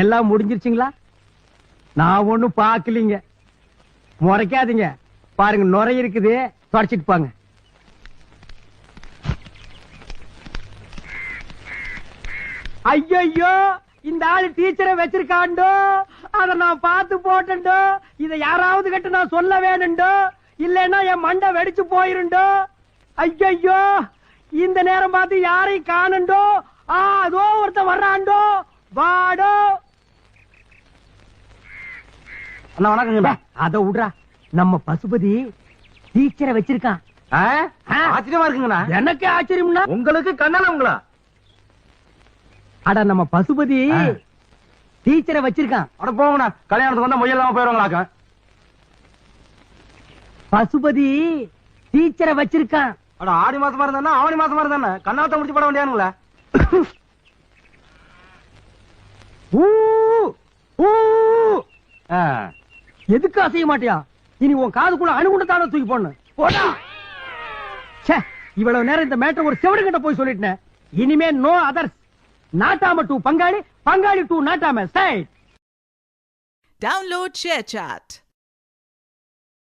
எல்லாம் முடிஞ்சிருச்சுங்களா? நான் ஒண்ணும் பாக்கலீங்க. முறைக்காதீங்க. பாருங்க நுரை இருக்குது, தொடச்சிட்டு பாங்க. ஐயோ, இந்த ஆளு டீச்சரை வச்சிருக்காண்டோ, அத நான் பார்த்து போட்டோ. இத யாராவது கிட்ட நான் சொல்ல வேணுண்டோ, இல்லன்னா என் மண்டை வெடிச்சு போயிருண்டோ. ஐயோ, இந்த நேரம் பார்த்து யாரையும் காணண்டோ. அதோ ஒருத்த வர்றாண்டோ, வாடோ. அண்ணா வணக்கங்கண்ணா. அத விடுறா, நம்ம பசுபதி டீச்சரை வச்சிருக்கான். ஆச்சரியமா இருக்குங்கண்ணா. எனக்கு ஆச்சரியம்னா உங்களுக்கு கண்ணால உங்களா? அட நம்ம பசுபதி டீச்சரை வச்சிருக்கான். அட போங்கண்ணா, கல்யாணத்துக்கு வந்தா முயலாம போயிருவாங்களாக்க. பசுபதி டீச்சரை வச்சிருக்கான். அட ஆடி மாசமா இருந்தா ஆவணி மாசமா இருந்தா கண்ணாத்த முடிச்சு பட வேண்டியானுங்களா? எதுக்கு அசைய மாட்டியா? இனி உன் காதுக்குள்ள அணுகுண்டத்தான தூக்கி போடணும். போடா. இவ்வளவு நேரம் இந்த மேட்டர் ஒரு செவடு கிட்ட போய் சொல்லிட்டேன். இனிமே நோ அதர்ஸ். நாட்டாம டு பங்காளி, பங்காளி டு நாட்டாம. Download ShareChat.